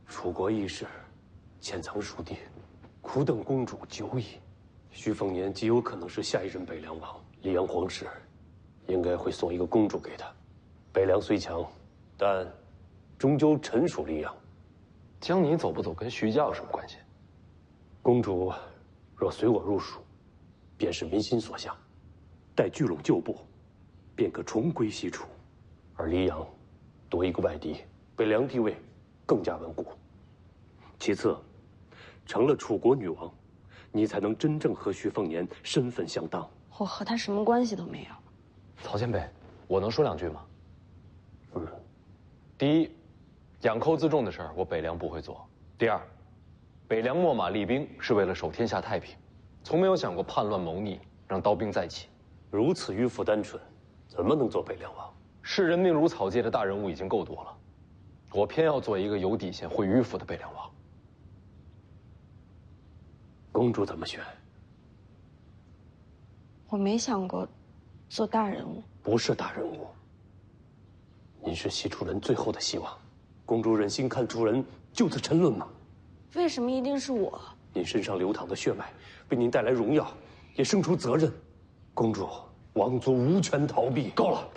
楚国义士潜藏蜀地，苦等公主久矣。徐凤年极有可能是下一任北凉王。黎阳皇室应该会送一个公主给他。北凉虽强，但终究臣属黎阳。江宁走不走跟徐家有什么关系？公主若随我入蜀，便是民心所向。待聚拢旧部，便可重归西楚。而黎阳多一个外敌，北凉地位更加稳固。其次，成了楚国女王，你才能真正和徐凤年身份相当。我和他什么关系都没有。曹前辈，我能说两句吗？第一，养寇自重的事儿，我北凉不会做。第二，北凉秣马厉兵是为了守天下太平，从没有想过叛乱谋逆，让刀兵再起。如此迂腐单纯，怎么能做北凉王？视人命如草芥的大人物已经够多了，我偏要做一个有底线、会迂腐的北凉王。公主怎么选？我没想过做大人物。不是大人物。您是西楚人最后的希望，公主忍心看楚人就此沉沦吗？为什么一定是我？您身上流淌的血脉，为您带来荣耀，也生出责任。公主，王族无权逃避。够了，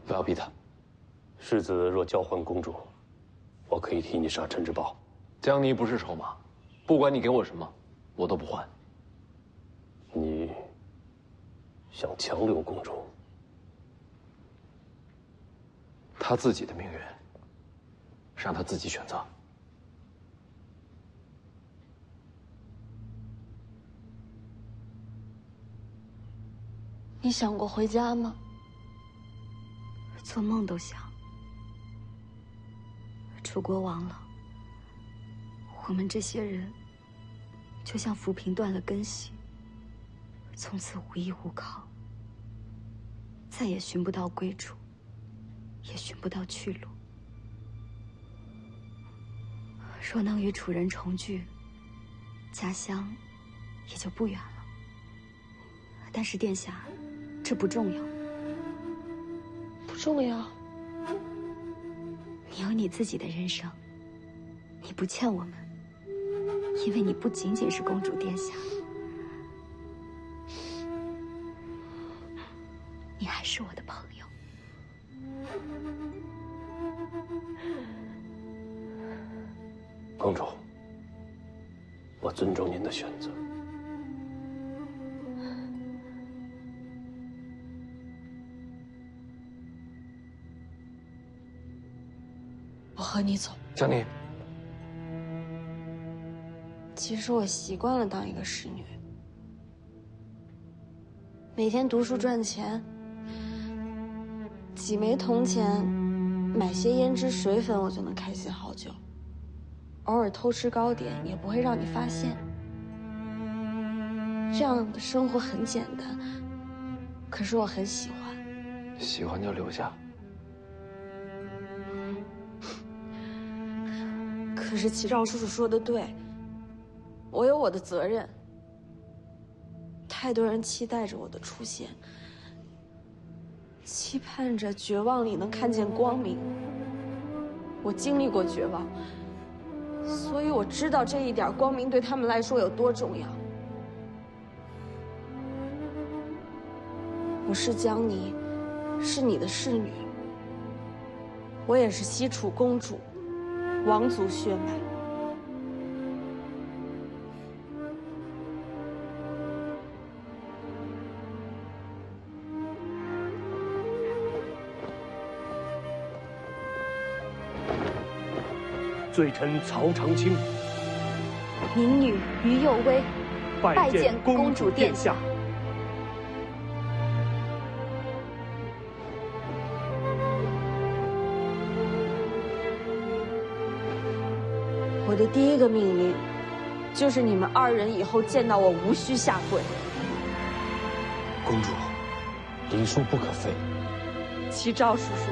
不要逼他。世子若交还公主，我可以替你杀陈之豹。江离不是筹码，不管你给我什么，我都不换。你想强留公主？她自己的命运，让她自己选择。你想过回家吗？做梦都想。楚国亡了，我们这些人就像浮萍断了根系，从此无依无靠，再也寻不到归处，也寻不到去路。若能与楚人重聚，家乡也就不远了。但是殿下，这不重要。不重要。你有你自己的人生，你不欠我们，因为你不仅仅是公主殿下，你还是我的朋友。公主，我尊重您的选择。我和你走。江离，其实我习惯了当一个侍女，每天读书赚钱，几枚铜钱，买些胭脂水粉，我就能开心好久。偶尔偷吃糕点也不会让你发现。这样的生活很简单，可是我很喜欢。喜欢就留下。可是齐兆叔叔说的对，我有我的责任。太多人期待着我的出现，期盼着绝望里能看见光明。我经历过绝望，所以我知道这一点光明对他们来说有多重要。我是江离，是你的侍女，我也是西楚公主。王族血脉，罪臣曹长青，民女于右威，拜见公主殿下。我的第一个命令，就是你们二人以后见到我无需下跪。公主，礼数不可废。齐兆叔叔，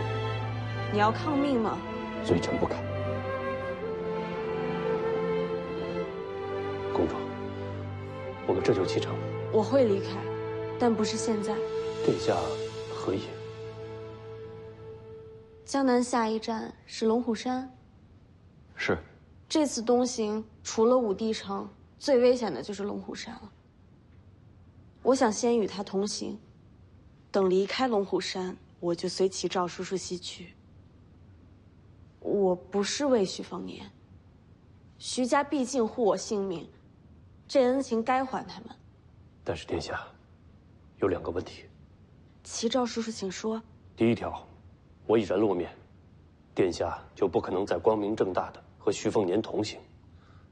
你要抗命吗？罪臣不敢。公主，我们这就启程。我会离开，但不是现在。殿下何意？江南下一站是龙虎山。是。这次东行除了武帝城，最危险的就是龙虎山了。我想先与他同行，等离开龙虎山，我就随齐赵叔叔西去。我不是为徐凤年，徐家毕竟护我性命，这恩情该还他们。但是殿下，有2个问题。齐赵叔叔，请说。第一条，我已然落面，殿下就不可能再光明正大的和徐凤年同行，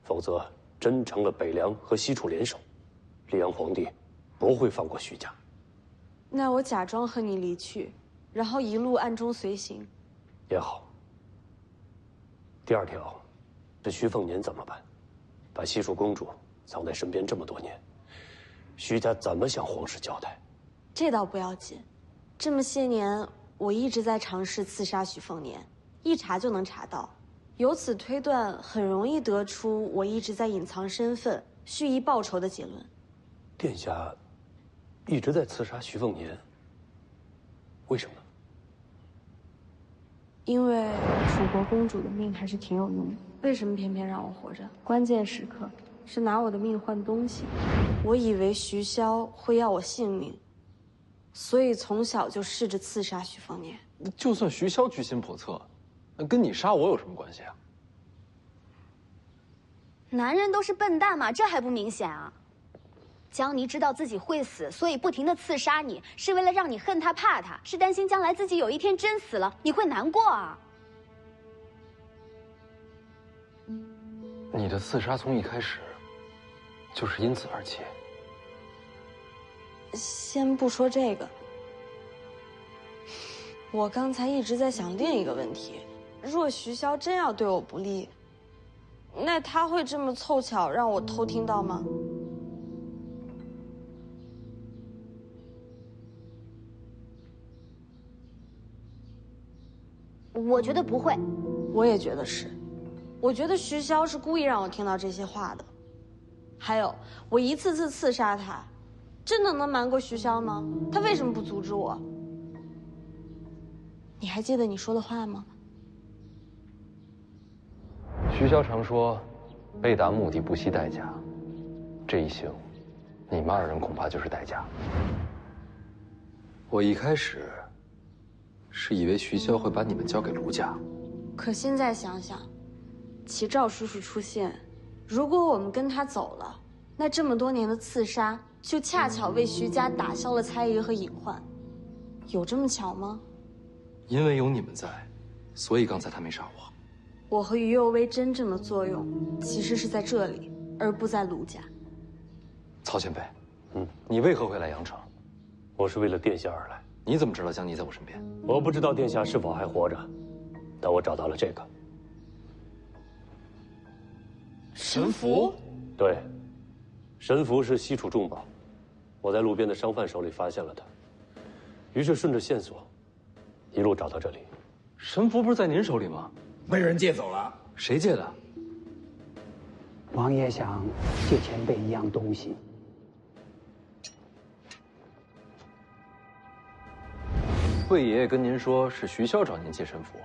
否则真成了北凉和西楚联手，溧阳皇帝不会放过徐家。那我假装和你离去，然后一路暗中随行。也好。第2条，这徐凤年怎么办？把西楚公主藏在身边这么多年，徐家怎么向皇室交代？这倒不要紧，这么些年我一直在尝试刺杀徐凤年，一查就能查到，由此推断，很容易得出我一直在隐藏身份、蓄意报仇的结论。殿下一直在刺杀徐凤年，为什么？因为楚国公主的命还是挺有用的，为什么偏偏让我活着？关键时刻是拿我的命换东西。我以为徐骁会要我性命，所以从小就试着刺杀徐凤年。就算徐骁居心叵测，那跟你杀我有什么关系啊？男人都是笨蛋嘛，这还不明显啊？江离知道自己会死，所以不停地刺杀你，是为了让你恨他怕他，是担心将来自己有一天真死了，你会难过啊。你的刺杀从一开始就是因此而起。先不说这个，我刚才一直在想另一个问题：若徐骁真要对我不利，那他会这么凑巧让我偷听到吗？我觉得不会。我也觉得是，我觉得徐骁是故意让我听到这些话的。还有，我一次次刺杀他，真的能瞒过徐骁吗？他为什么不阻止我？你还记得你说的话吗？徐骁常说，为达目的不惜代价。这一行，你们2人恐怕就是代价。我一开始是以为徐骁会把你们交给卢家，可现在想想，齐赵叔叔出现，如果我们跟他走了，那这么多年的刺杀就恰巧为徐家打消了猜疑和隐患，有这么巧吗？因为有你们在，所以刚才他没杀我。我和于右威真正的作用，其实是在这里，而不在卢家。曹前辈，你为何会来阳城？我是为了殿下而来。你怎么知道江离在我身边？我不知道殿下是否还活着，但我找到了这个神符。对，神符是西楚重宝，我在路边的商贩手里发现了它，于是顺着线索，一路找到这里。神符不是在您手里吗？被人借走了。谁借的？王爷想借前辈一样东西。魏爷爷跟您说是徐骁找您借神符。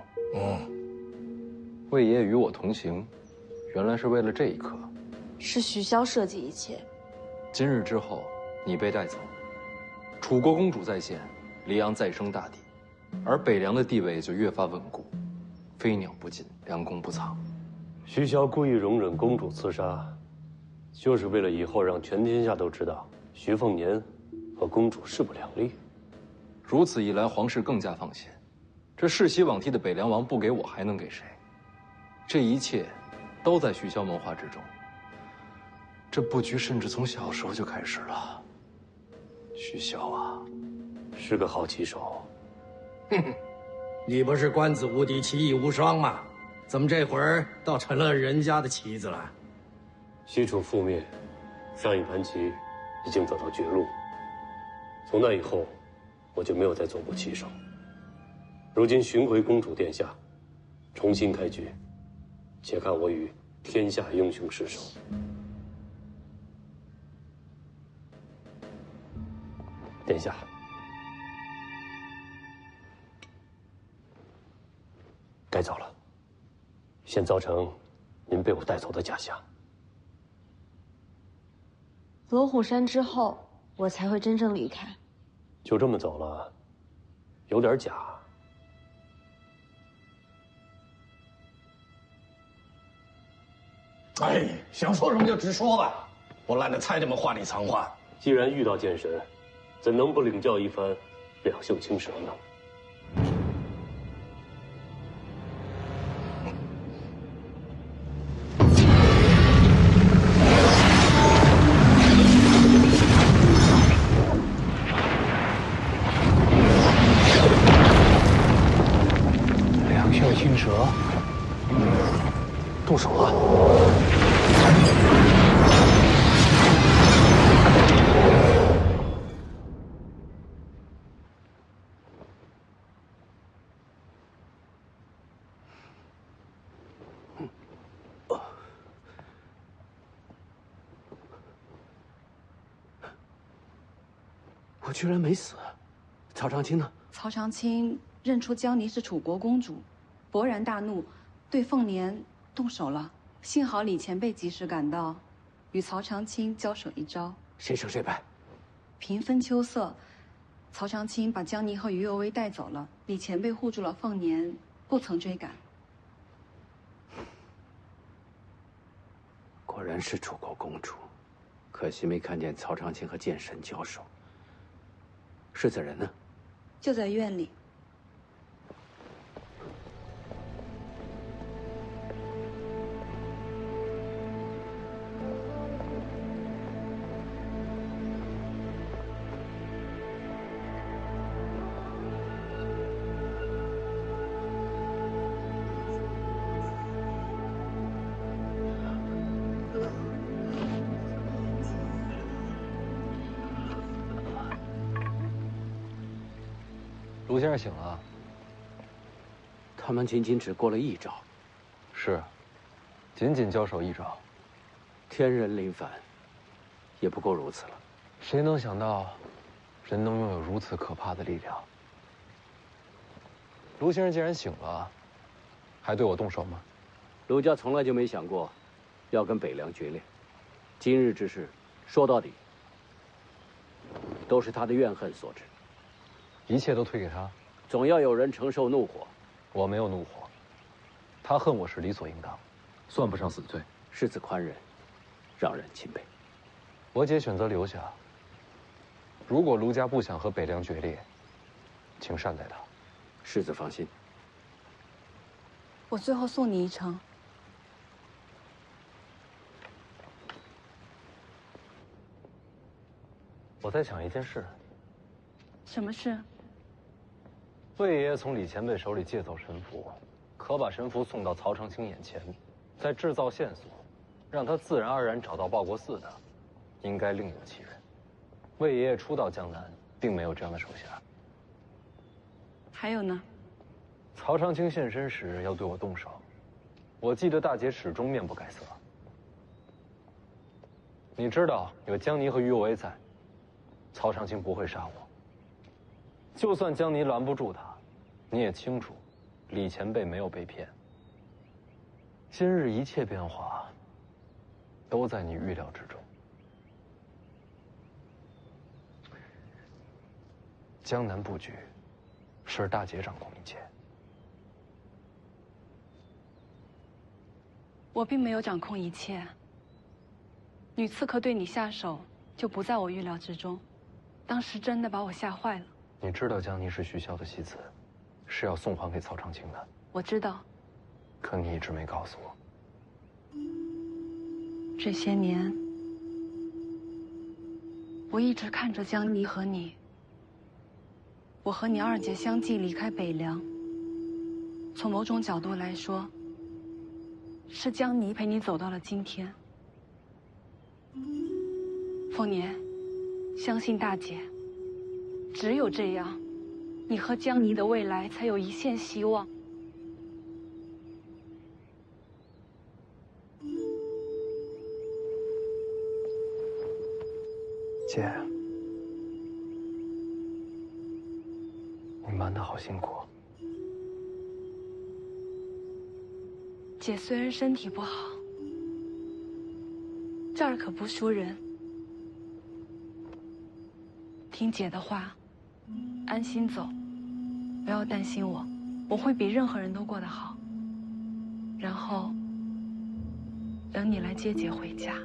魏爷爷与我同行，原来是为了这一刻。是徐骁设计一切。今日之后，你被带走，楚国公主再现，黎阳再生大地，而北凉的地位就越发稳固，飞鸟不进，良弓不藏。徐骁故意容忍公主刺杀，就是为了以后让全天下都知道徐凤年和公主势不两立。如此一来，皇室更加放心。这世袭罔替的北凉王不给我，还能给谁？这一切，都在徐骁谋划之中。这布局甚至从小时候就开始了。徐骁啊，是个好棋手。你不是官子无敌，棋艺无双吗？怎么这会儿倒成了人家的棋子了？西楚覆灭，上一盘棋已经走到绝路。从那以后，我就没有再做过棋手。如今寻回公主殿下，重新开局，且看我与天下英雄失手。殿下，先造成您被我带走的假象。龙虎山之后，我才会真正离开。就这么走了，有点假。哎，想说什么就直说吧，我懒得猜这么话里藏话。既然遇到剑神，怎能不领教一番两袖青蛇呢？两袖青蛇，动手了！我居然没死。曹长青呢？曹长青认出江离是楚国公主，勃然大怒，对凤年动手了。幸好李前辈及时赶到，与曹长青交手一招，谁胜谁败？平分秋色。曹长青把江离和于右威带走了，李前辈护住了凤年，不曾追赶。果然是楚国公主，可惜没看见曹长青和剑神交手。世子人呢？就在院里。卢先生醒了。他们仅仅只过了一招，是，仅仅交手一招，天人临凡，也不过如此了。谁能想到，人能拥有如此可怕的力量？卢先生既然醒了，还对我动手吗？卢家从来就没想过要跟北凉决裂，今日之事，说到底，都是他的怨恨所致。一切都推给他，总要有人承受怒火。我没有怒火，他恨我是理所应当，算不上死罪。世子宽仁，让人钦佩。我姐选择留下。如果卢家不想和北凉决裂，请善待他。世子放心，我最后送你一程。我在想一件事。什么事？魏爷爷从李前辈手里借走神符，可把神符送到曹长青眼前，再制造线索，让他自然而然找到报国寺的，应该另有其人。魏爷爷初到江南，并没有这样的手下。还有呢？曹长青现身时要对我动手，我记得大姐始终面不改色。你知道有江离和于有为在，曹长青不会杀我。就算江离拦不住他，你也清楚，李前辈没有被骗。今日一切变化，都在你预料之中。江南布局，是大姐掌控一切。我并没有掌控一切。女刺客对你下手，就不在我预料之中。当时真的把我吓坏了。你知道江离是徐骁的戏子，是要送还给曹长青的。我知道。可你一直没告诉我。这些年，我一直看着江离和你。我和你二姐相继离开北凉。从某种角度来说，是江离陪你走到了今天。凤年，相信大姐。只有这样，你和江离的未来才有一线希望。姐，你瞒得好辛苦。姐虽然身体不好，这儿可不输人。听姐的话，安心走，不要担心我，我会比任何人都过得好。然后等你来接姐回家。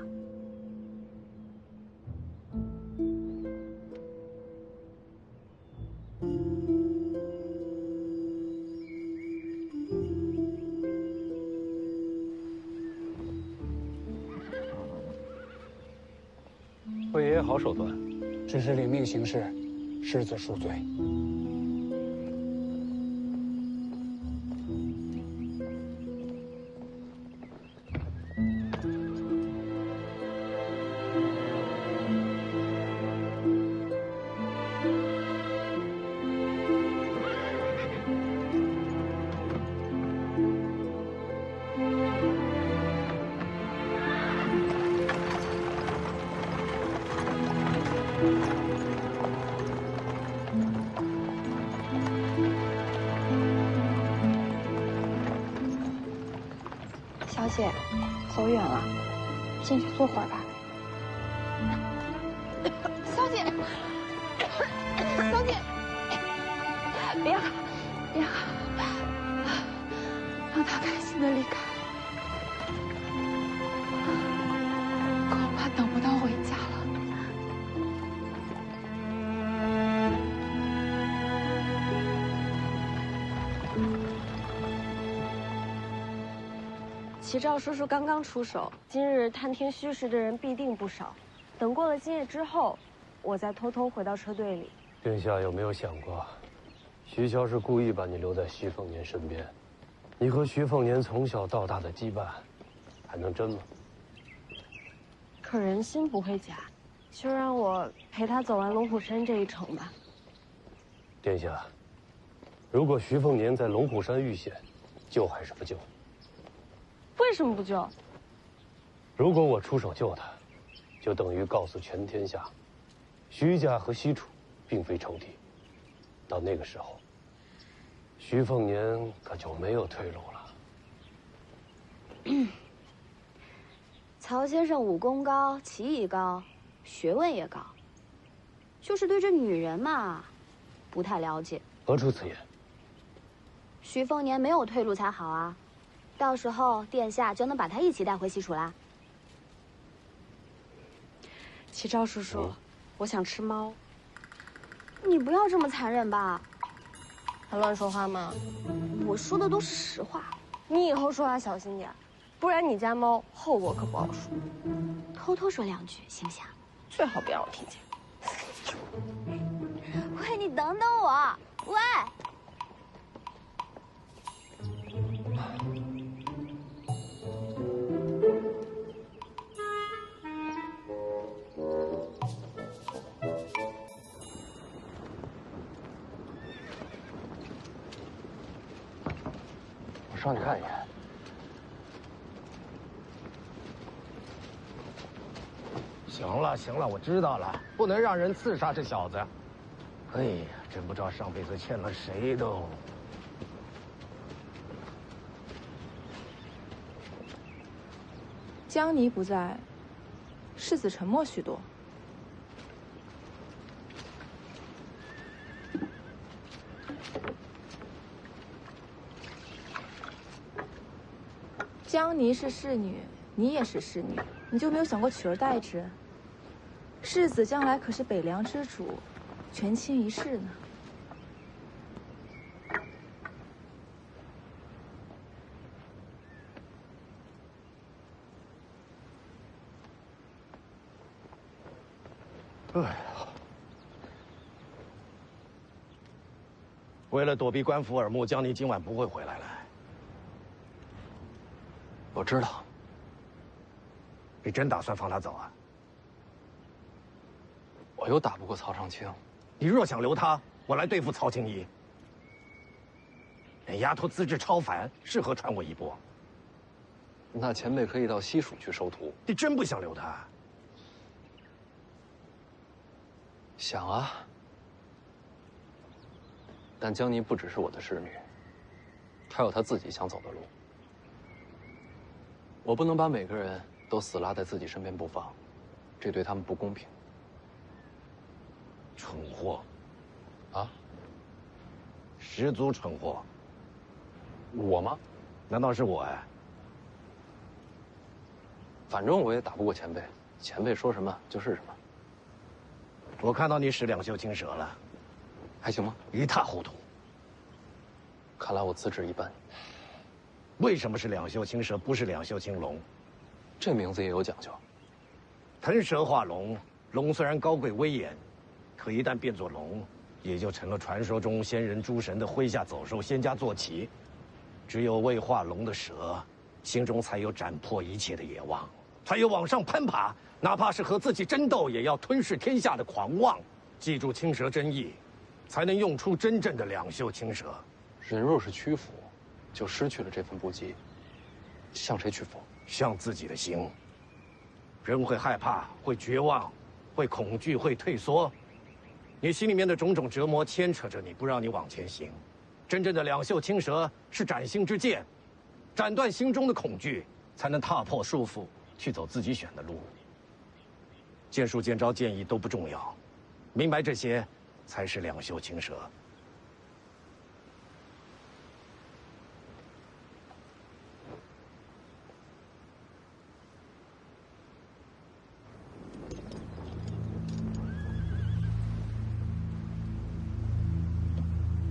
惠爷爷好手段，只是领命行事，狮子恕罪。小姐，走远了，进去坐会儿吧。小姐，小姐，别喊，别喊，让他开心的离开，恐怕等不到回家了。齐赵叔叔刚刚出手，今日探听虚实的人必定不少。等过了今夜之后，我再偷偷回到车队里。殿下有没有想过，徐骁是故意把你留在徐凤年身边？你和徐凤年从小到大的羁绊，还能真吗？可人心不会假，就让我陪他走完龙虎山这一程吧。殿下，如果徐凤年在龙虎山遇险，救还是不救？为什么不救？如果我出手救他，就等于告诉全天下，徐家和西楚并非仇敌。到那个时候，徐凤年可就没有退路了。曹先生武功高，棋艺高，学问也高，就是对这女人嘛，不太了解。何出此言？徐凤年没有退路才好啊，到时候殿下就能把她一起带回西楚啦。齐赵叔叔，我想吃猫。你不要这么残忍吧？还乱说话吗？我说的都是实话。你以后说话小心点，不然你家猫后果可不好说。偷偷说两句行不行？最好别让我听见。喂，你等等我。喂。我上去看一眼。行了行了，我知道了，不能让人刺杀这小子。哎呀，真不知道上辈子欠了谁都。江离不在，世子沉默许多。江离是侍女，你也是侍女，你就没有想过取而代之？世子将来可是北凉之主，权倾一世呢。哎呀，为了躲避官府耳目，江离今晚不会回来了。我知道。你真打算放他走啊？我又打不过曹长青。你若想留他，我来对付曹青衣。那丫头资质超凡，适合传我衣钵。那前辈可以到西蜀去收徒。你真不想留他？想啊。但江离不只是我的侍女，她有她自己想走的路。我不能把每个人都死拉在自己身边不放，这对他们不公平。蠢货！啊？十足蠢货！我吗？难道是我呀？反正我也打不过前辈，前辈说什么就是什么。我看到你使两袖青蛇了，还行吗？一塌糊涂。看来我资质一般。为什么是两袖青蛇，不是两袖青龙？这名字也有讲究。腾蛇化龙，龙虽然高贵威严，可一旦变作龙，也就成了传说中仙人诸神的麾下走兽、仙家坐骑。只有未化龙的蛇，心中才有斩破一切的野望，才有往上攀爬，哪怕是和自己争斗，也要吞噬天下的狂妄。记住青蛇真意，才能用出真正的两袖青蛇。人若是屈服，就失去了这份不羁。向谁屈服？向自己的心。人会害怕，会绝望，会恐惧，会退缩。你心里面的种种折磨牵扯着你，不让你往前行。真正的两袖青蛇是斩心之剑，斩断心中的恐惧，才能踏破束缚，去走自己选的路。剑术、剑招、剑意都不重要，明白这些，才是两袖青蛇。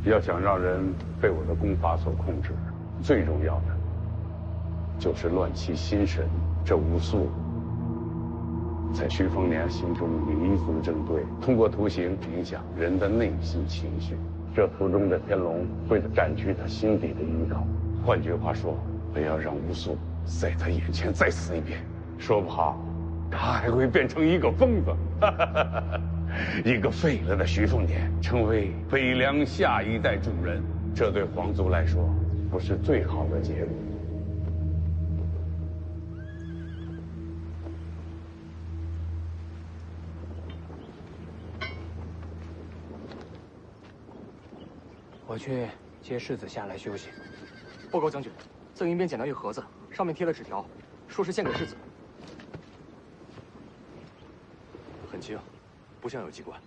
要想让人被我的功法所控制，最重要的就是乱其心神。这巫术在徐丰年心中弥足正对，通过图形影响人的内心情绪。这图中的天龙会占据他心底的依靠。换句话说，我要让巫术在他眼前再死一遍，说不好，他还会变成一个疯子。一个废了的徐凤年，成为北凉下一代主人，这对皇族来说不是最好的结果。我去接世子下来休息。报告将军，赠银边捡到一盒子，上面贴了纸条，说是献给世子。很轻，不像有机关。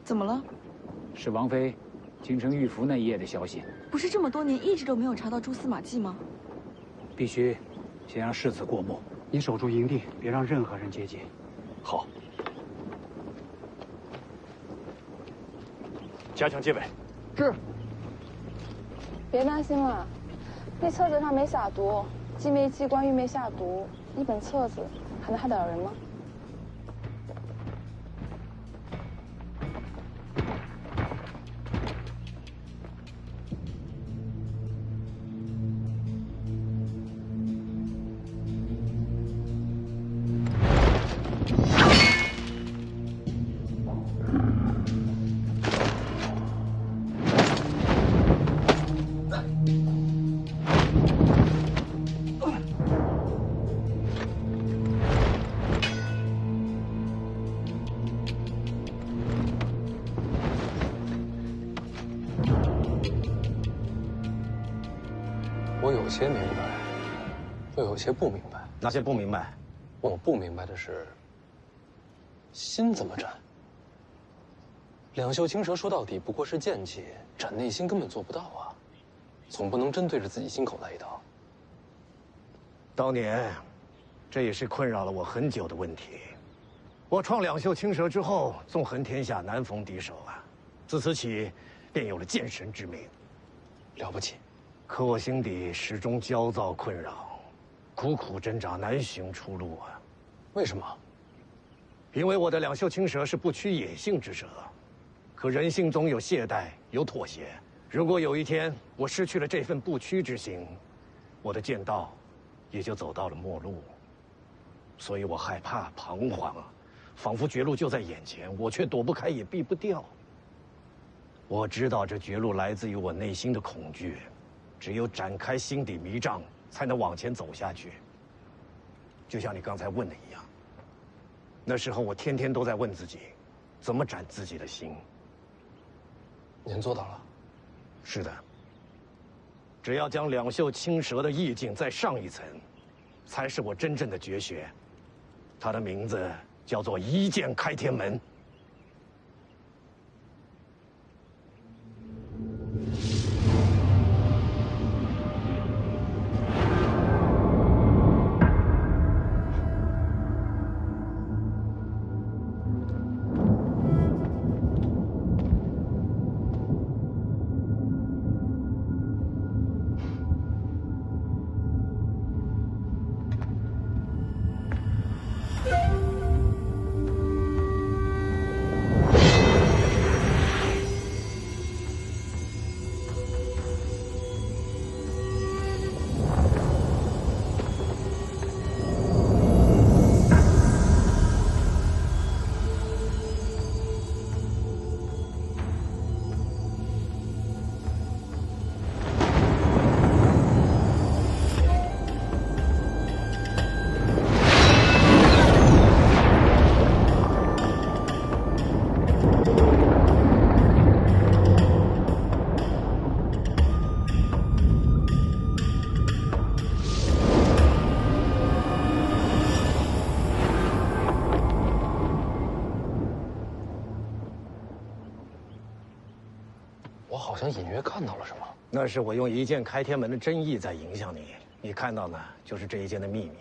怎么了？是王妃京城玉符那一夜的消息。不是这么多年一直都没有查到蛛丝马迹吗？必须先让世子过目。你守住营地，别让任何人接近。好。加强戒备。是。别担心了，那册子上没下毒，既没机关，又没下毒，一本册子还能害得了人吗？我有些明白，又有些不明白。哪些不明白？我不明白的是，心怎么斩？两袖青蛇说到底不过是剑气，斩内心根本做不到啊，总不能真对着自己心口来一刀。当年，这也是困扰了我很久的问题。我创两袖青蛇之后，纵横天下难逢敌手啊，自此起，便有了剑神之名。了不起。可我心底始终焦躁困扰，苦苦挣扎，难寻出路啊！为什么？因为我的两袖青蛇是不屈野性之蛇，可人性总有懈怠，有妥协。如果有一天我失去了这份不屈之心，我的剑道也就走到了末路。所以我害怕、彷徨，仿佛绝路就在眼前，我却躲不开，也避不掉。我知道这绝路来自于我内心的恐惧。只有展开心底迷障，才能往前走下去。就像你刚才问的一样。那时候我天天都在问自己，怎么斩自己的心。您做到了。是的。只要将两袖青蛇的意境再上一层，才是我真正的绝学。它的名字叫做一剑开天门。好像隐约看到了什么。那是我用一剑开天门的真意在影响你，你看到的就是这一剑的秘密。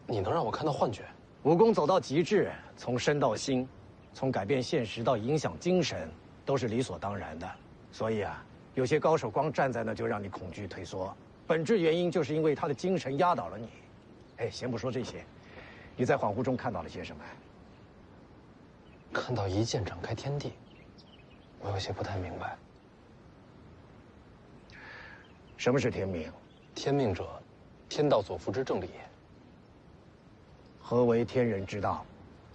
你能让我看到幻觉？武功走到极致，从身到心，从改变现实到影响精神，都是理所当然的。所以啊，有些高手光站在那就让你恐惧退缩，本质原因就是因为他的精神压倒了你。哎，先不说这些，你在恍惚中看到了些什么？看到一剑展开天地，我有些不太明白。什么是天命？天命者，天道所赋之正理也。何为天人之道？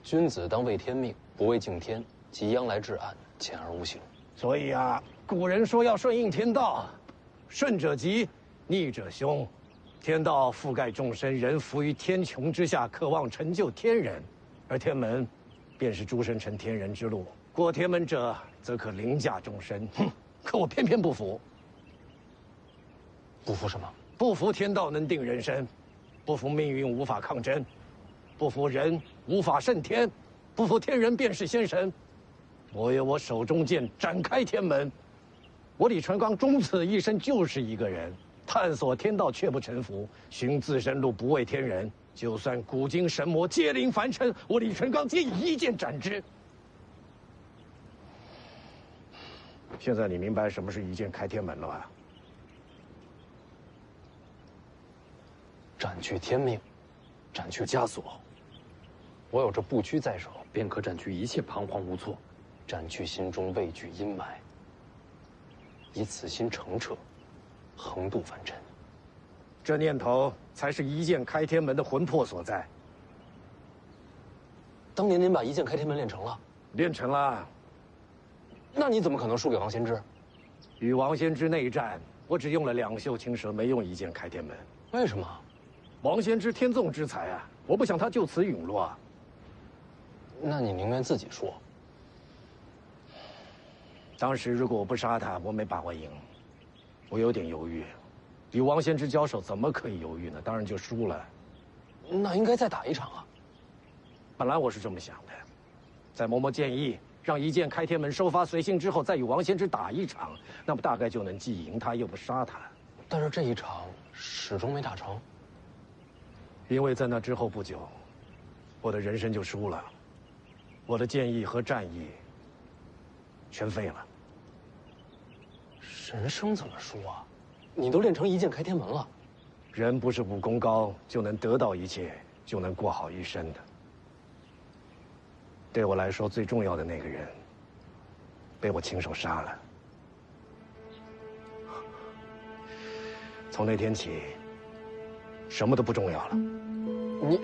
君子当为天命，不为敬天，即央来至暗，潜而无形。所以啊，古人说要顺应天道，顺者吉，逆者凶。天道覆盖众生，人浮于天穹之下，渴望成就天人，而天门便是诸生成天人之路。过天门者，则可凌驾众生。哼，可我偏偏不服。不服什么？不服天道能定人生，不服命运无法抗争，不服人无法胜天，不服天人便是仙神。我有我手中剑，展开天门。我李传刚终此一生就是一个人，探索天道却不臣服，寻自身路不为天人。就算古今神魔皆临凡尘，我李传刚皆以一剑斩之。现在你明白什么是一剑开天门了吧？斩去天命，斩去枷锁。我有这不屈在手，便可斩去一切彷徨无措，斩去心中畏惧阴霾，以此心澄澈，横渡凡尘。这念头才是一剑开天门的魂魄所在。当年您把一剑开天门练成了？练成了。那你怎么可能输给王仙芝？与王仙芝内战，我只用了两袖青蛇，没用一剑开天门。为什么？王仙芝天纵之才啊，我不想他就此陨落啊。那你宁愿自己说。当时如果我不杀他，我没把握赢，我有点犹豫。与王仙芝交手怎么可以犹豫呢？当然就输了。那应该再打一场啊。本来我是这么想的，在嬷嬷建议让一剑开天门收发随性之后，再与王仙芝打一场，那么大概就能既赢他又不杀他。但是这一场始终没打成，因为在那之后不久，我的人生就输了，我的剑意和战意全废了。人生怎么输啊？你都练成一剑开天门了。人不是武功高就能得到一切，就能过好一生的。对我来说，最重要的那个人，被我亲手杀了。从那天起，什么都不重要了。你，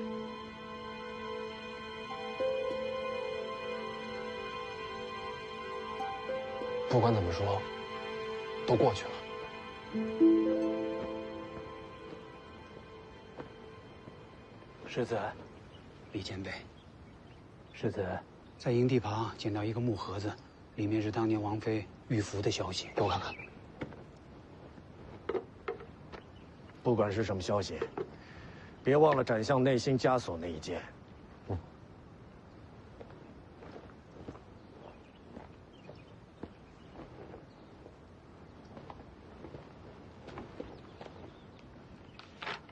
不管怎么说，都过去了。世子，李前辈，世子在营地旁捡到一个木盒子，里面是当年王妃玉符的消息，给我看看。不管是什么消息，别忘了斩向内心枷锁那一剑。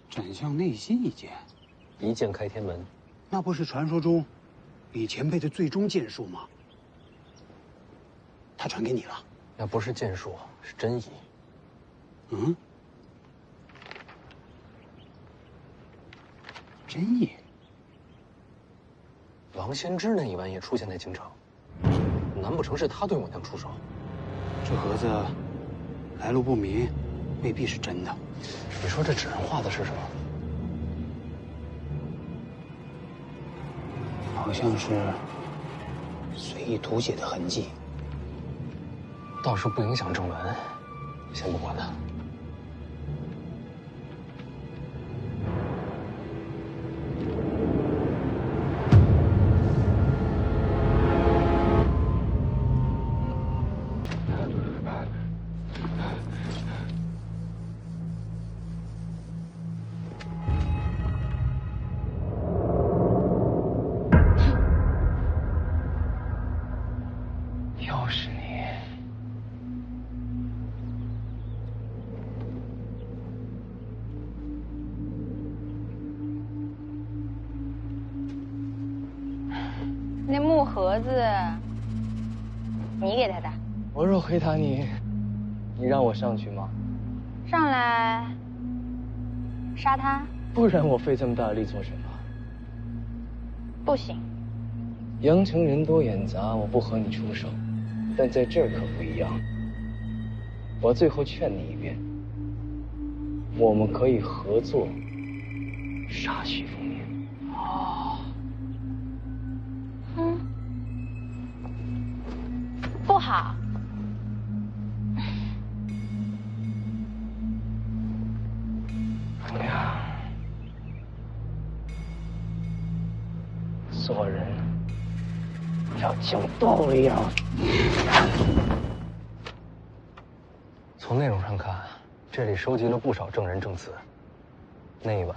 斩向内心一剑，一剑开天门，那不是传说中李前辈的最终剑术吗？他传给你了？那不是剑术，是真意。嗯，真意。王先知那一晚也出现在京城，难不成是他对我娘出手？这盒子来路不明，未必是真的。你说这纸上画的是什么？好像是随意涂写的痕迹。倒是不影响正文，先不管他。又是你！那木盒子，你给他的？我若回答你，你让我上去吗？上来杀他？不然我费这么大的力做什么？不行。阳城人多眼杂，我不和你出手，但在这儿可不一样。我最后劝你一遍，我们可以合作杀徐凤年。哦。不好。凤娘，做人要讲道理啊！从内容上看，这里收集了不少证人证词。那一晚，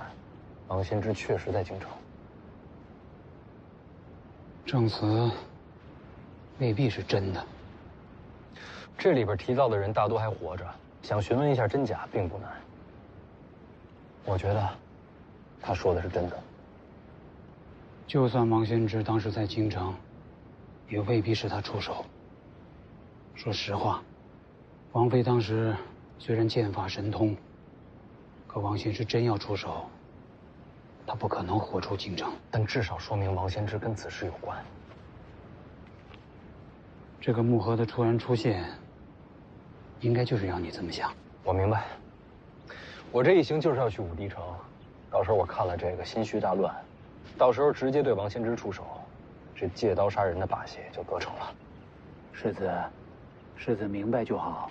王先知确实在京城。证词未必是真的。这里边提到的人大多还活着，想询问一下真假并不难。我觉得，他说的是真的。就算王先知当时在京城，也未必是他出手。说实话，王妃当时虽然剑法神通，可王先知真要出手，他不可能活出京城。但至少说明王先知跟此事有关。这个木盒的突然出现，应该就是要你这么想。我明白。我这一行就是要去武帝城，到时候我看了这个心绪大乱，到时候直接对王先知出手，这借刀杀人的把戏就得逞了。世子明白就好。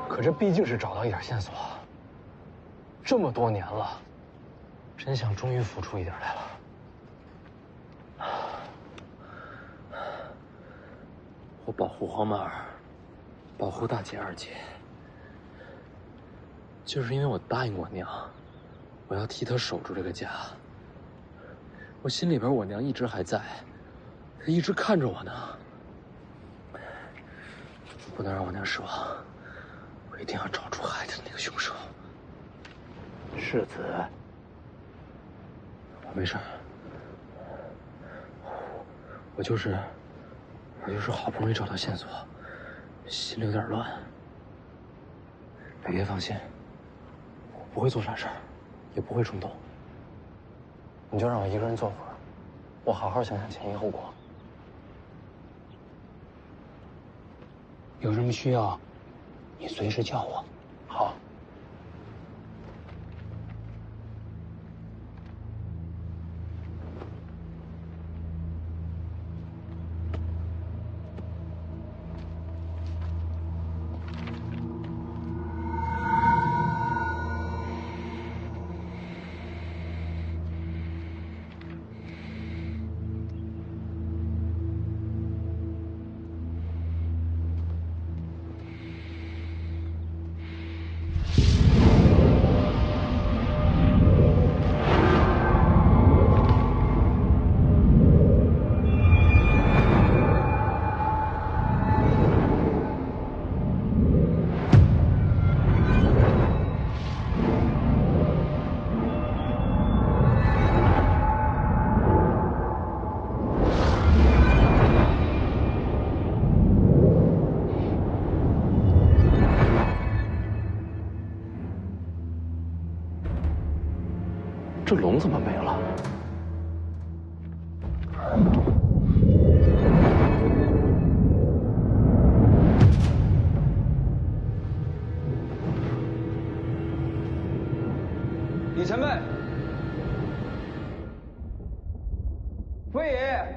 可这毕竟是找到一点线索，这么多年了，真相终于浮出一点来了。我保护黄满儿，保护大姐、二姐，就是因为我答应我娘，我要替她守住这个家。我心里边我娘一直还在，她一直看着我呢。不能让我娘失望，我一定要找出害她的那个凶手。世子，我没事，我就是好不容易找到线索，心里有点乱。北爷放心，我不会做傻事儿，也不会冲动。你就让我一个人坐会儿，我好好想想前因后果。有什么需要，你随时叫我。好。这龙怎么没了？李前辈，魏爷爷。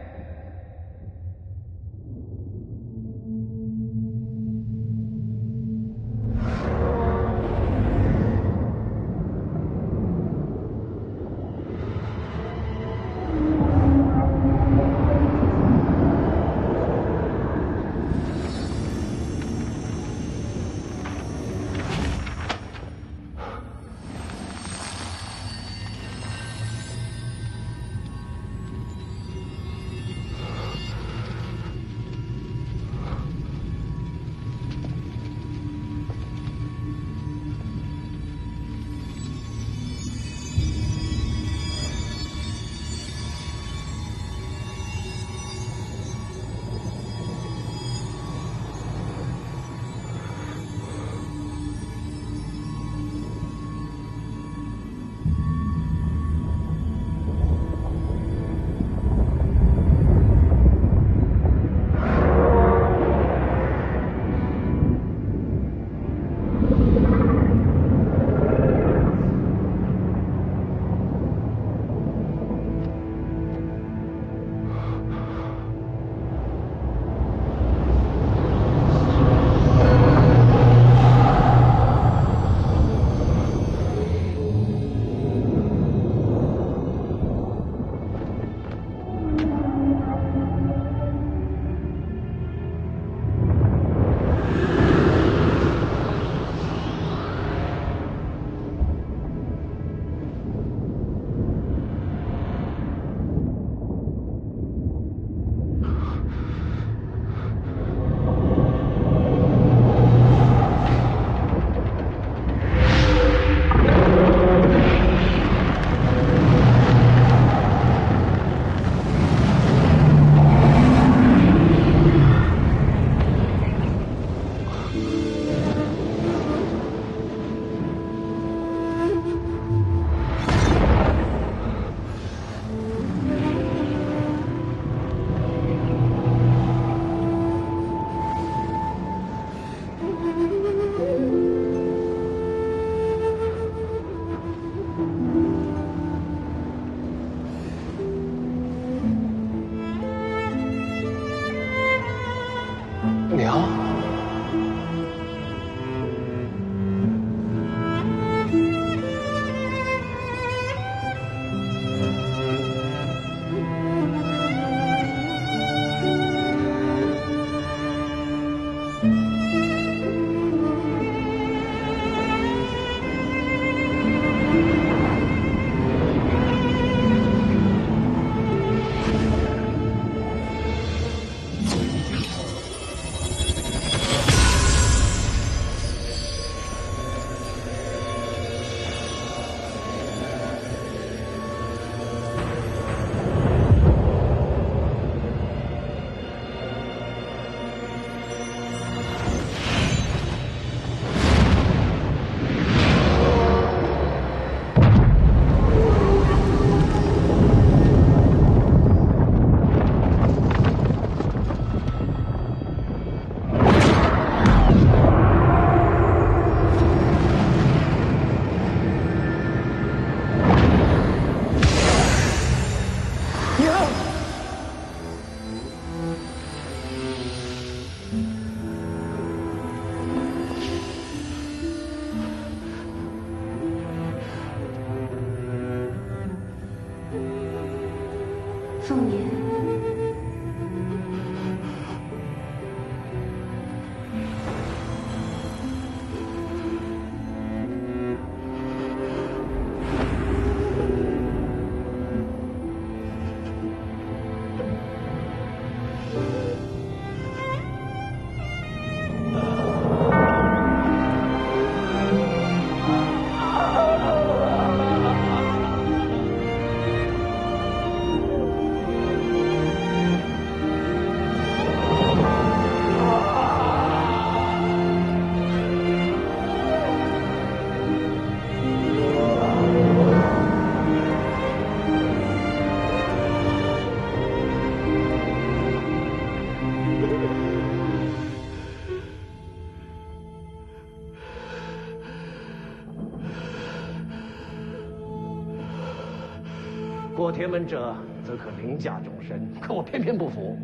破天门者，则可凌驾众生。可我偏偏不服，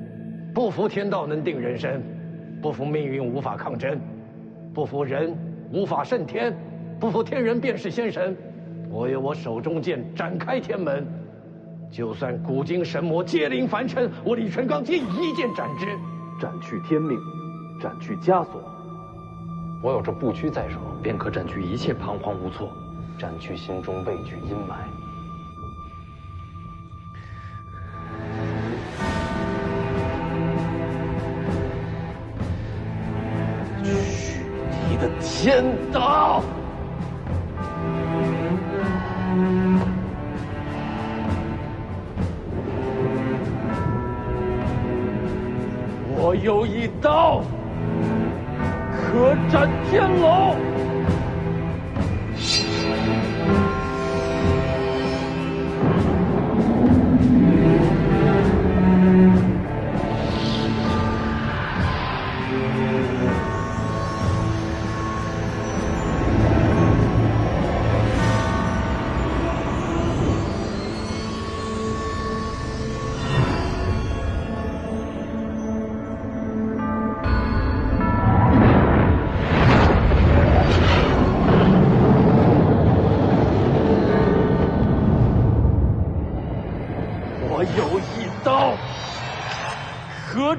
不服天道能定人生，不服命运无法抗争，不服人无法胜天，不服天人便是仙神。我有我手中剑展开天门，就算古今神魔皆临凡尘，我李淳罡皆以一剑斩之，斩去天命，斩去枷锁。我有这不屈在手，便可斩去一切彷徨无措，斩去心中畏惧阴霾。取你的天道！我有一刀，可斩天龙。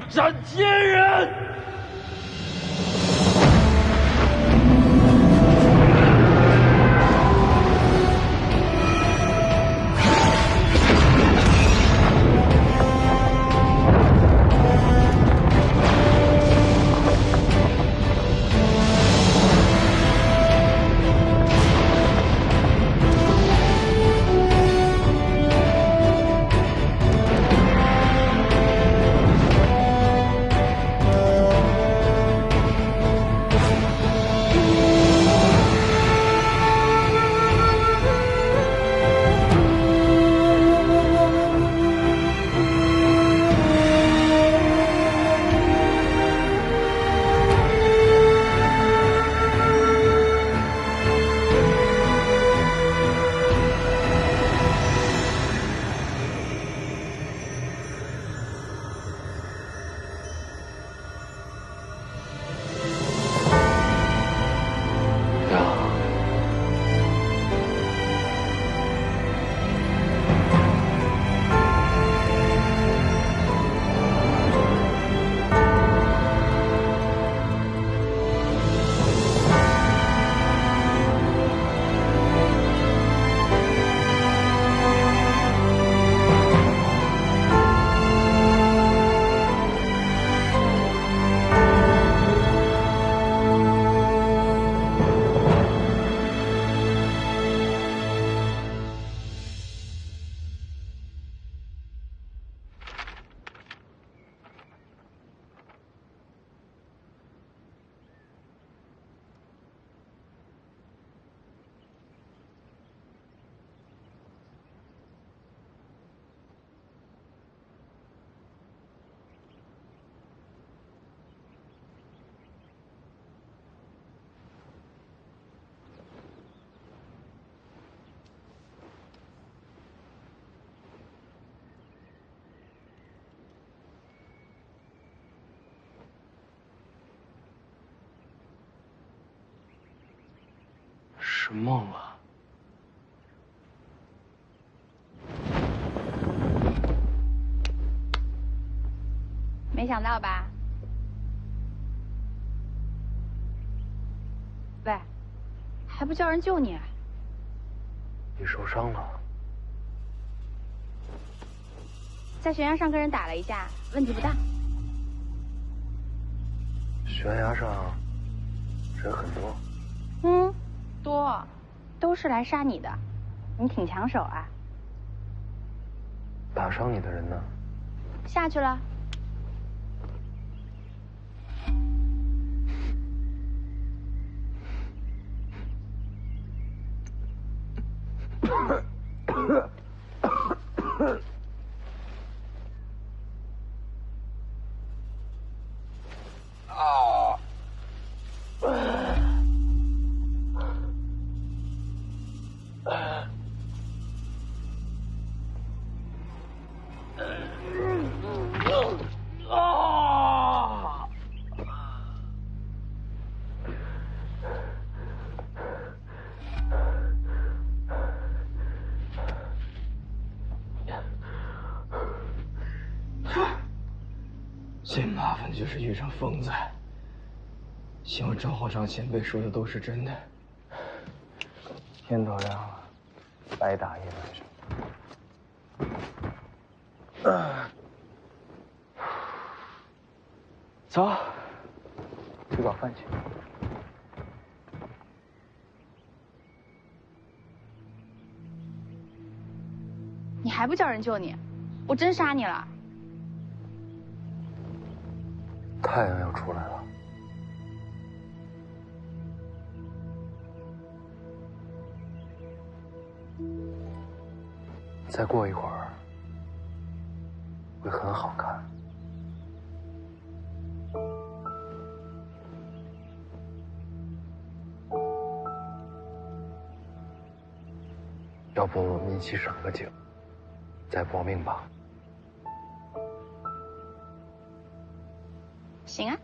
斩天人！是梦啊！没想到吧？喂，还不叫人救你？你受伤了？在悬崖上跟人打了一架，问题不大。悬崖上人很多。多，都是来杀你的，你挺抢手啊。打伤你的人呢？下去了。最麻烦的就是遇上疯子。希望赵皇上前辈说的都是真的。天都亮了，白打一晚上。走，吃早饭去。你还不叫人救你？我真杀你了！太阳要出来了。再过一会儿，会很好看。要不我们一起赏个景，再搏命吧？行啊。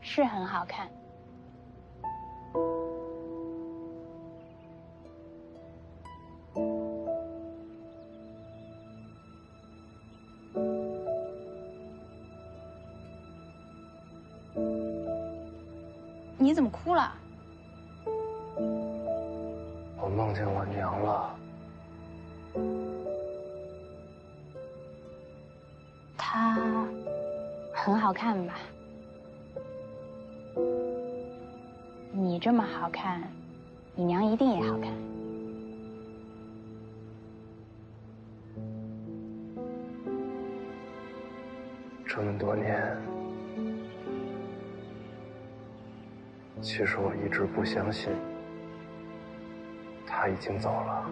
是很好看。你怎么哭了？我梦见我娘了。她很好看吧？你这么好看，你娘一定也好看。这么多年，其实我一直不相信她已经走了。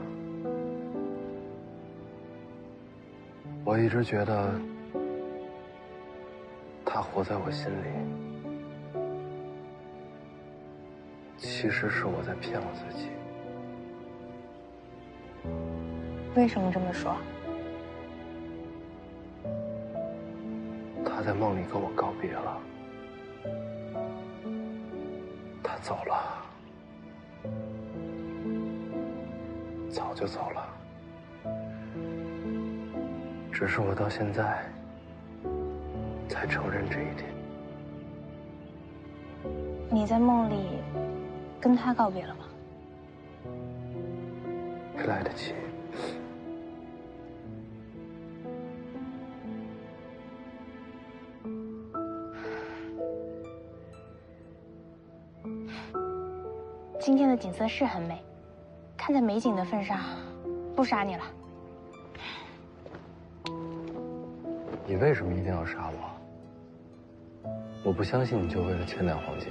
我一直觉得她活在我心里。其实是我在骗我自己。为什么这么说？他在梦里跟我告别了，他走了，早就走了。只是我到现在才承认这一点。你在梦里跟他告别了吗？没来得及。今天的景色是很美，看在美景的份上，不杀你了。你为什么一定要杀我？我不相信你就为了千两黄金。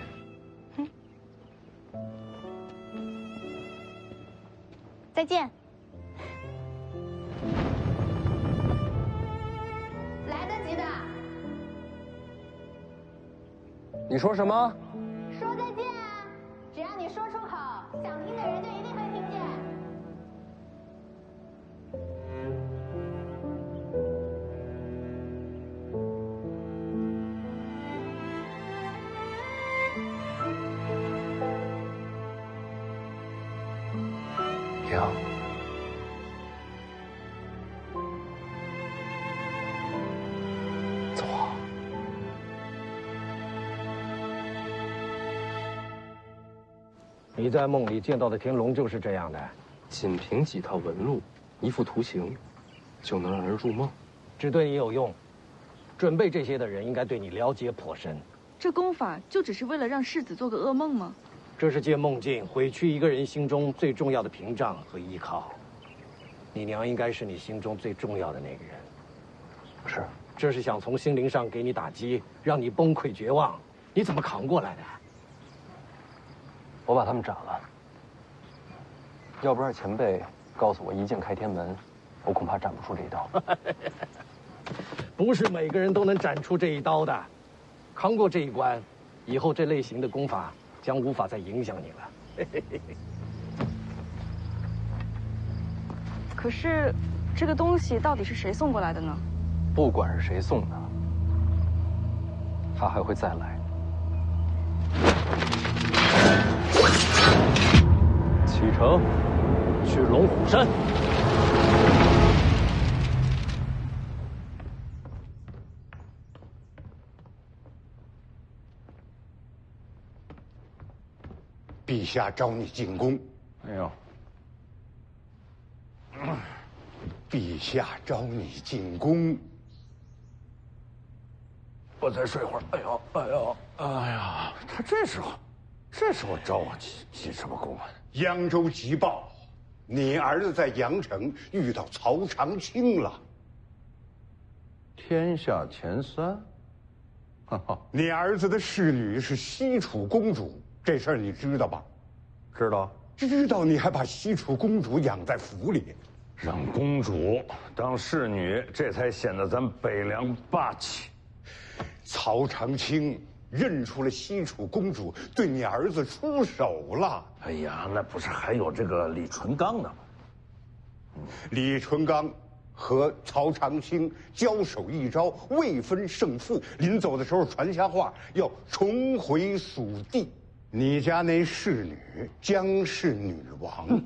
再见。来得及的。你说什么？说再见啊！只要你说出口，想听的人就一定会听见。娘，走啊！你在梦里见到的天龙就是这样的。仅凭几套纹路、一幅图形，就能让人入梦？只对你有用。准备这些的人应该对你了解颇深。这功法就只是为了让世子做个噩梦吗？这是借梦境毁去一个人心中最重要的屏障和依靠。你娘应该是你心中最重要的那个人。是。这是想从心灵上给你打击，让你崩溃绝望。你怎么扛过来的？我把他们斩了。要不是前辈告诉我一剑开天门，我恐怕斩不出这一刀。不是每个人都能斩出这一刀的。扛过这一关，以后这类型的功法将无法再影响你了。可是，这个东西到底是谁送过来的呢？不管是谁送的，他还会再来。启程去龙虎山。陛下召你进宫。哎呦，陛下召你进宫。我再睡会儿。哎呦，哎呦，哎呀，他这时候召我进什么宫啊？扬州急报，你儿子在阳城遇到曹长青了。天下前三。哈哈，你儿子的侍女是西楚公主，这事儿你知道吧？知道。知道，你还把西楚公主养在府里，让公主当侍女，这才显得咱北凉霸气。曹长青认出了西楚公主，对你儿子出手了。哎呀，那不是还有这个李淳罡呢吗？李淳罡和曹长青交手一招，未分胜负。临走的时候传下话，要重回蜀地。你家那侍女将是女王，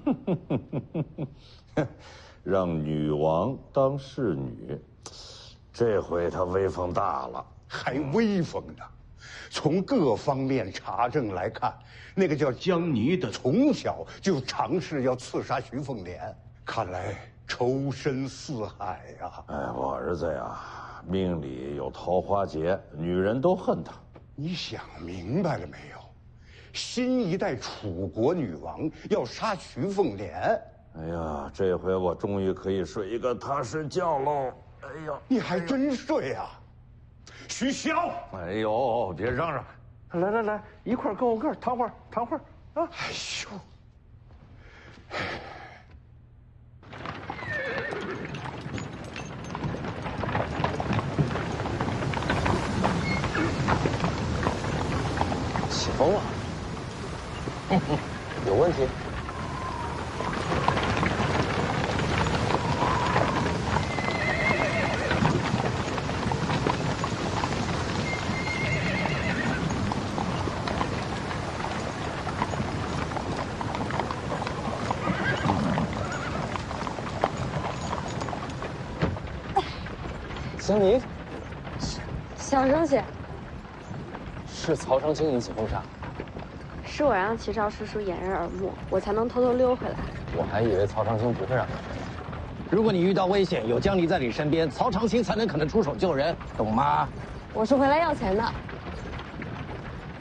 让女王当侍女，这回她威风大了。还威风呢！从各方面查证来看，那个叫江泥的从小就尝试要刺杀徐凤年，看来仇深似海呀。哎，我儿子呀，命里有桃花劫，女人都恨他。你想明白了没有？新一代楚国女王要杀徐凤年。哎呀，这回我终于可以睡一个踏实觉喽！哎呀，你还真睡啊！徐骁，哎呦，别嚷嚷，来来，一块跟我个儿躺会儿啊！哎呦，起风了，有问题？江泥，小声些。是曹长青引起风沙，是我让齐少叔叔掩人耳目，我才能偷偷溜回来。我还以为曹长青不会让你。如果你遇到危险，有江离在你身边，曹长青才能可能出手救人，懂吗？我是回来要钱的。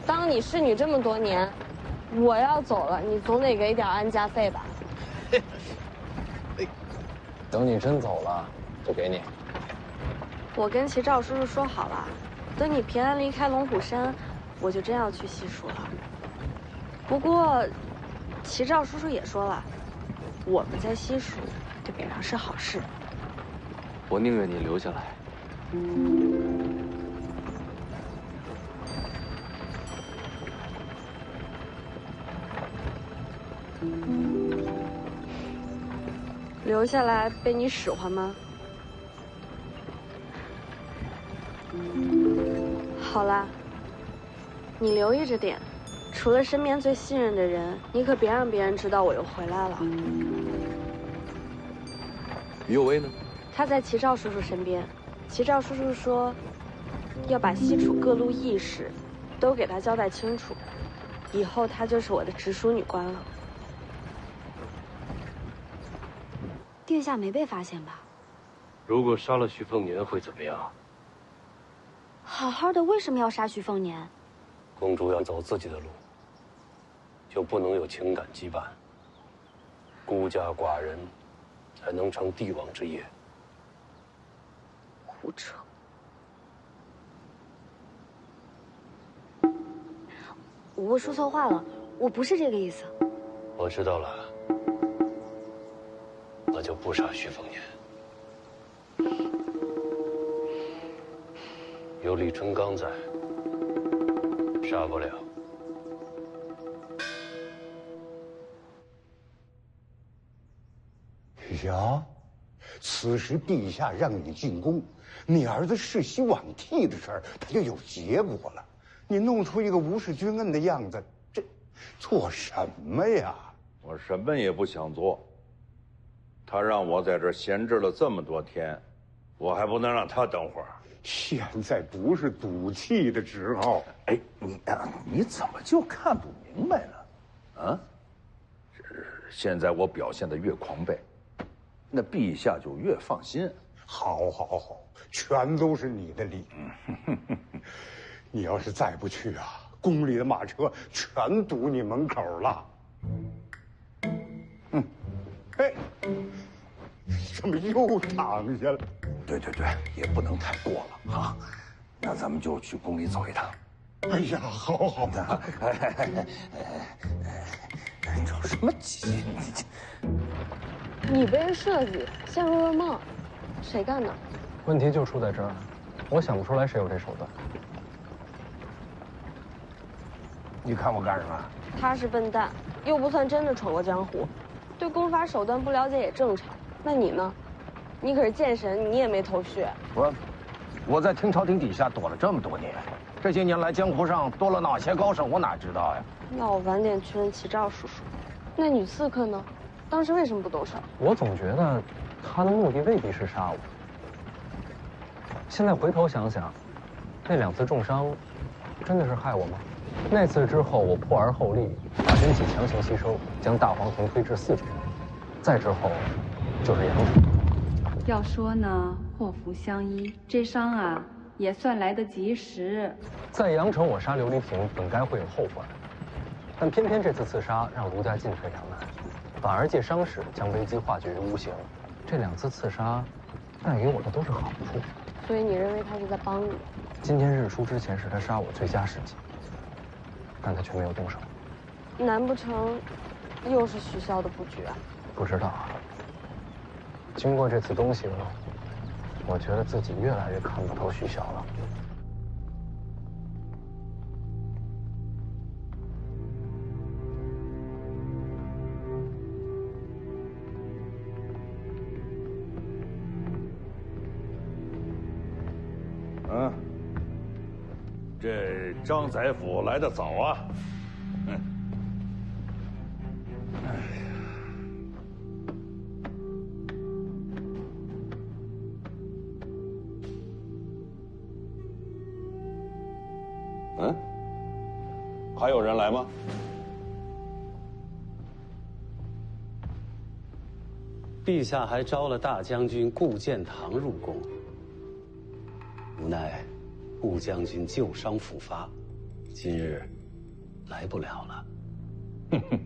当你侍女这么多年，我要走了，你总得给点安家费吧？等你真走了，就给你。我跟齐少叔叔说好了，等你平安离开龙虎山，我就真要去西蜀了。不过，齐少叔叔也说了，我们在西蜀对北凉是好事。我宁愿你留下来。留下来被你使唤吗？好啦，你留意着点，除了身边最信任的人，你可别让别人知道我又回来了。于有为呢？他在齐少叔叔身边。齐少叔叔说，要把西楚各路义士都给他交代清楚，以后他就是我的直属女官了。殿下没被发现吧？如果杀了徐凤年会怎么样？好好的，为什么要杀徐凤年？公主要走自己的路，就不能有情感羁绊。孤家寡人，才能成帝王之业。胡扯！我说错话了，我不是这个意思。我知道了，那就不杀徐凤年。有李淳罡在，杀不了。徐骁，此时陛下让你进宫，你儿子世袭罔替的事儿，他就有结果了。你弄出一个无视君恩的样子，这做什么呀？我什么也不想做。他让我在这儿闲置了这么多天，我还不能让他等会儿。现在不是赌气的时候。哎，你怎么就看不明白呢？啊？现在我表现得越狂悖，那陛下就越放心。好，好，好，全都是你的理。你要是再不去啊，宫里的马车全堵你门口了。哎，怎么又躺下了？对，也不能太过了啊。那咱们就去宫里走一趟。哎呀，好好。你着什么急？你被人设计，陷入了梦，谁干的？问题就出在这儿，我想不出来谁有这手段。你看我干什么？他是笨蛋，又不算真的闯过江湖，对功法手段不了解也正常。那你呢？你可是剑神，你也没头绪。我在清朝廷底下躲了这么多年，这些年来江湖上多了哪些高手，我哪知道呀？那我晚点去问齐赵叔叔。那女刺客呢？当时为什么不动手？我总觉得他的目的未必是杀我。现在回头想想，那2次重伤，真的是害我吗？那次之后，我破而后立，把真气强行吸收，将大黄铜推至4重。再之后，就是杨城。要说呢，祸福相依，这伤啊也算来得及时。在阳城，我杀琉璃亭本该会有后患，但偏偏这次刺杀让卢家进退两难，反而借伤势将危机化解于无形。这2次刺杀，带给我的都是好处。所以你认为他是在帮你？今天日出之前是他杀我最佳时机，但他却没有动手。难不成又是徐骁的布局啊？不知道啊。经过这次东西了，我觉得自己越来越看不透徐骁了。这张宰辅来得早啊！还有人来吗？陛下还招了大将军顾建堂入宫，无奈顾将军旧伤复发，今日来不了了。哼哼，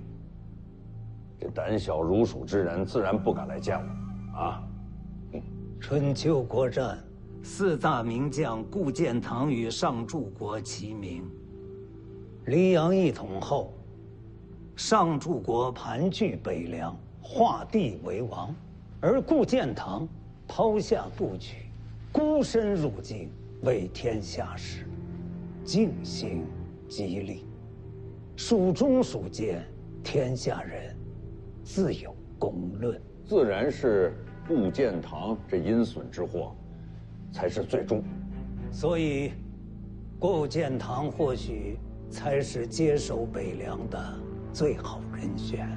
这胆小如鼠之人自然不敢来见我啊！春秋国战，4大名将顾建堂与上柱国齐名。黎阳一统后，上柱国盘踞北凉，画地为王，而顾建堂抛下布局，孤身入京，为天下事，静心激励。蜀中蜀间，天下人自有公论。自然是顾建堂这阴损之祸，才是最终。所以，顾建堂或许才是接手北凉的最好人选。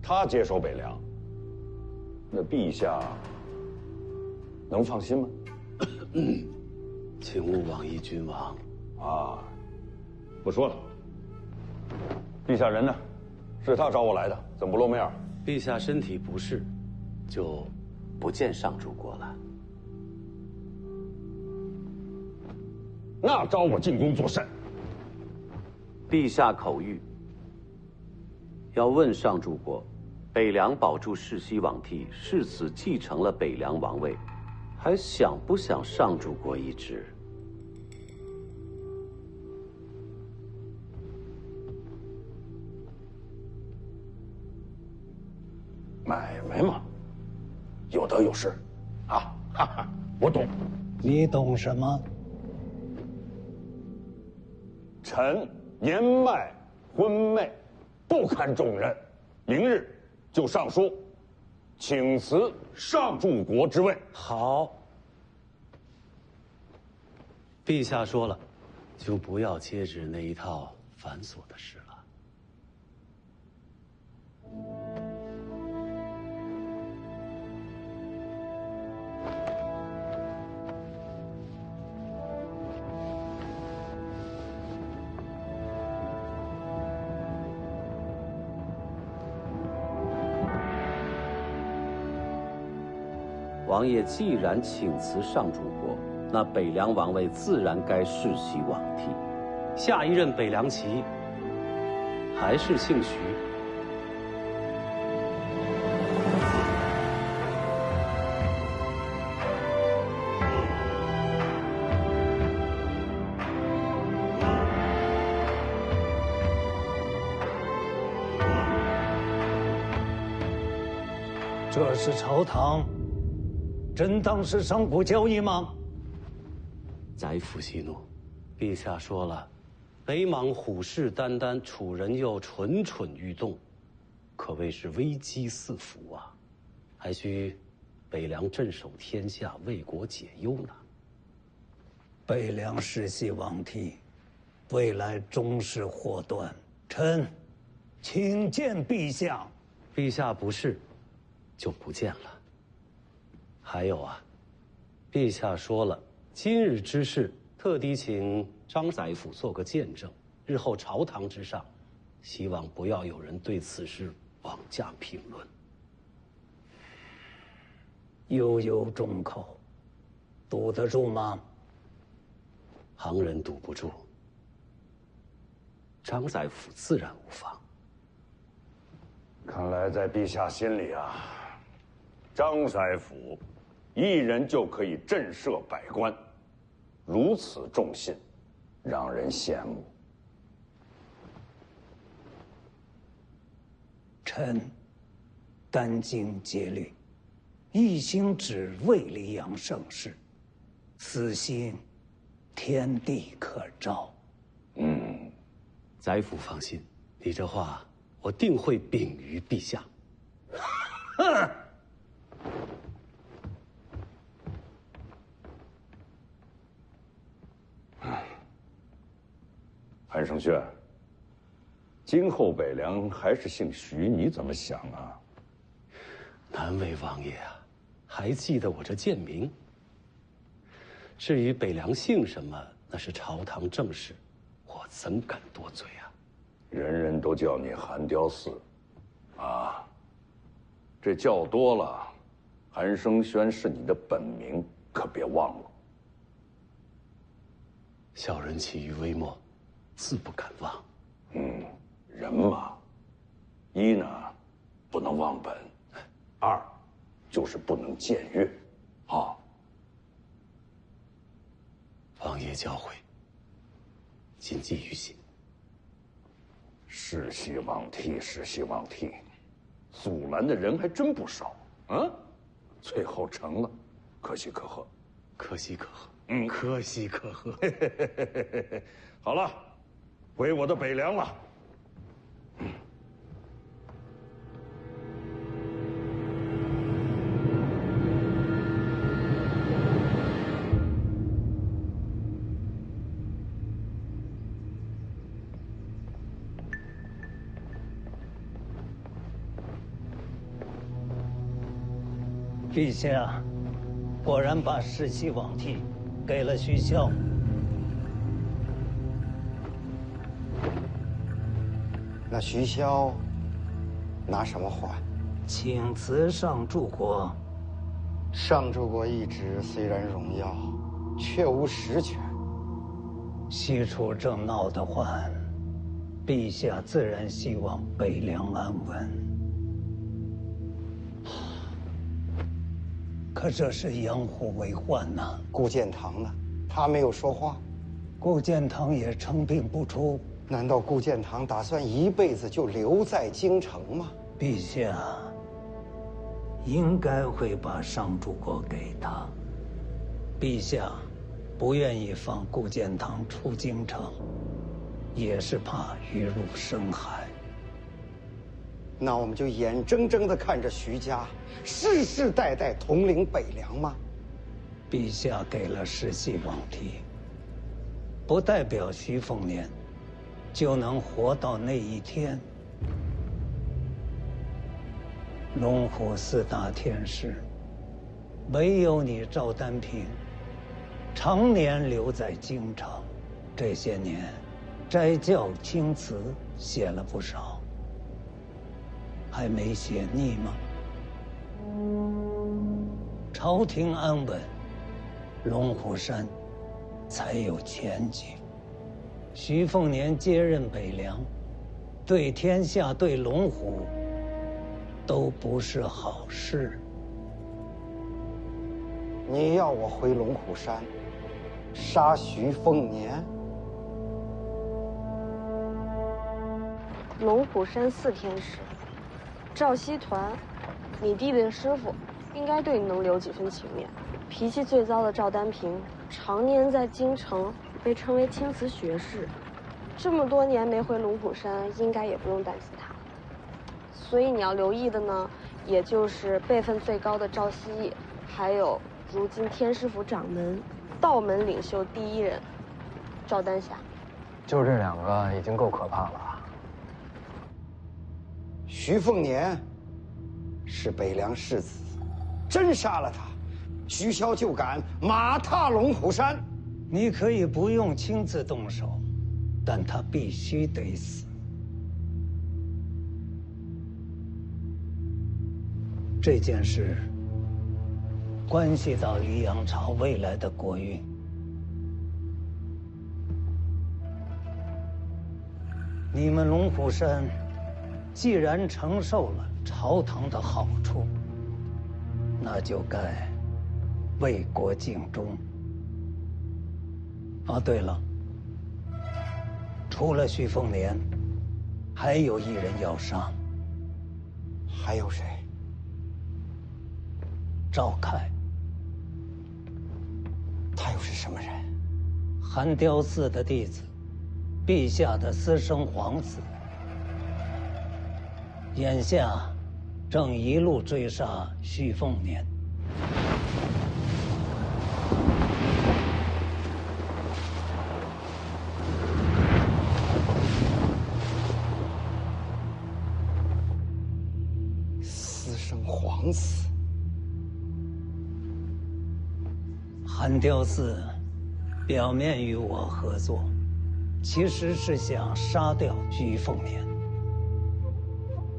他接手北凉，那陛下能放心吗？请勿妄议君王。啊，不说了。陛下人呢？是他找我来的，怎么不露面？陛下身体不适，就不见上柱国了。那招我进宫作甚？陛下口谕，要问上柱国，北凉保住世袭罔替，世子继承了北凉王位，还想不想上柱国一职？买卖嘛，有得有失，啊，哈哈，我懂。你懂什么？臣年迈昏昧，不堪重任，明日就上书，请辞上柱国之位。好，陛下说了，就不要接旨那一套繁琐的事了。王爷既然请辞上柱国，那北凉王位自然该世袭罔替。下一任北凉旗还是姓徐。这是朝堂，真当是商贾交易吗？宰辅息怒，陛下说了，北莽虎视眈眈，楚人又蠢蠢欲动，可谓是危机四伏啊！还需北凉镇守天下，为国解忧呢。北凉世袭罔替，未来终是祸端。臣请见陛下。陛下不是，就不见了。还有啊，陛下说了，今日之事特地请张宰辅做个见证，日后朝堂之上，希望不要有人对此事妄加评论。悠悠众口，堵得住吗？旁人堵不住，张宰辅自然无妨。看来在陛下心里啊，张宰辅一人就可以震慑百官，如此重信，让人羡慕。臣殚精竭虑，一心只为黎阳盛世，此心天地可照。宰辅放心，你这话我定会禀于陛下。韩胜轩，今后北凉还是姓徐，你怎么想啊？难为王爷啊，还记得我这贱名。至于北凉姓什么，那是朝堂政事，我怎敢多嘴啊？人人都叫你韩雕嗣，啊，这叫多了，韩生轩是你的本名，可别忘了。小人起于微末，自不敢忘。人嘛，一呢，不能忘本；二，就是不能僭越，啊。王爷教诲，谨记于心。世袭罔替，世袭罔替，阻拦的人还真不少啊！最后成了，可喜可贺，可喜可贺，可喜可贺。好了，回我的北凉了。陛下果然把世袭罔替给了徐骁。那徐骁拿什么还？请辞上柱国。上柱国一职虽然荣耀，却无实权。西楚正闹得欢，陛下自然希望北凉安稳。可这是养虎为患呐。顾建堂呢？他没有说话。顾建堂也称病不出。难道顾建堂打算一辈子就留在京城吗？陛下应该会把上柱国给他。陛下不愿意放顾建堂出京城，也是怕鱼入深海。那我们就眼睁睁地看着徐家世世代代统领北凉吗？陛下给了世袭罔替，不代表徐凤年就能活到那一天。龙虎4大天师，唯有你赵丹平，常年留在京城，这些年斋教青词写了不少，还没写腻吗？朝廷安稳，龙虎山才有前景。徐凤年接任北凉，对天下对龙虎都不是好事。你要我回龙虎山，杀徐凤年？龙虎山4天使，赵熙团，你弟弟的师傅，应该对你能留几分情面。脾气最糟的赵丹平，常年在京城被称为青瓷学士，这么多年没回龙虎山，应该也不用担心他。所以你要留意的呢，也就是辈分最高的赵希义，还有如今天师府掌门、道门领袖第1人赵丹霞。就这2个已经够可怕了。徐凤年是北凉世子，真杀了他，徐骁就敢马踏龙虎山。你可以不用亲自动手，但他必须得死。这件事关系到黎阳朝未来的国运。你们龙虎山既然承受了朝堂的好处，那就该为国尽忠。哦，对了，除了徐凤年，还有1人要杀。还有谁？赵凯。他又是什么人？寒雕寺的弟子，陛下的私生皇子。眼下正一路追杀徐凤年。私生皇子。寒雕寺表面与我合作，其实是想杀掉徐凤年，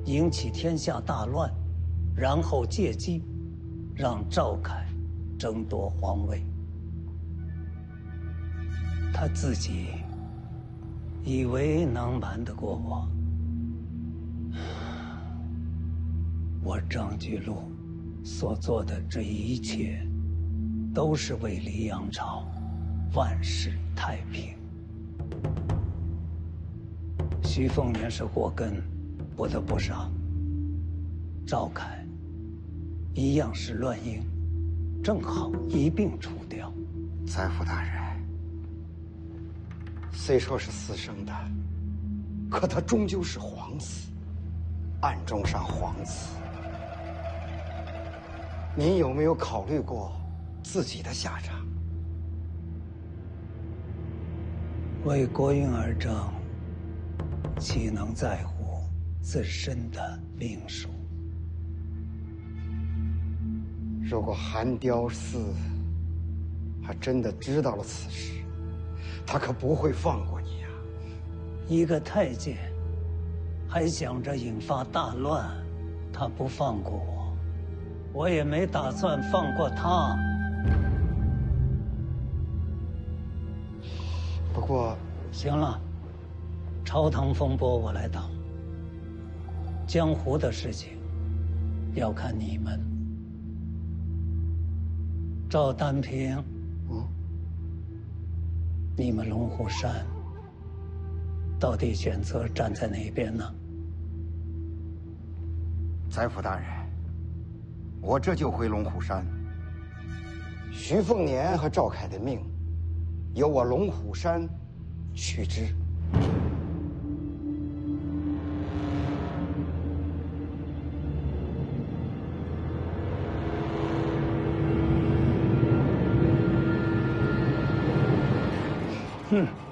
引起天下大乱，然后借机让赵凯争夺皇位。他自己以为能瞒得过我。我张居禄所做的这一切，都是为黎阳朝万世太平。徐凤年是祸根，不得不杀。赵凯一样是乱应，正好一并除掉。宰辅大人，虽说是私生的，可他终究是皇子，暗中杀皇子。您有没有考虑过自己的下场？为国运而争，岂能在乎自身的命数？如果寒雕寺还真的知道了此事，他可不会放过你呀！一个太监还想着引发大乱，他不放过我，我也没打算放过他。不过，行了，朝堂风波我来挡，江湖的事情要看你们。赵丹平，你们龙虎山到底选择站在哪边呢？宰辅大人，我这就回龙虎山。徐凤年和赵凯的命，由我龙虎山取之。哼。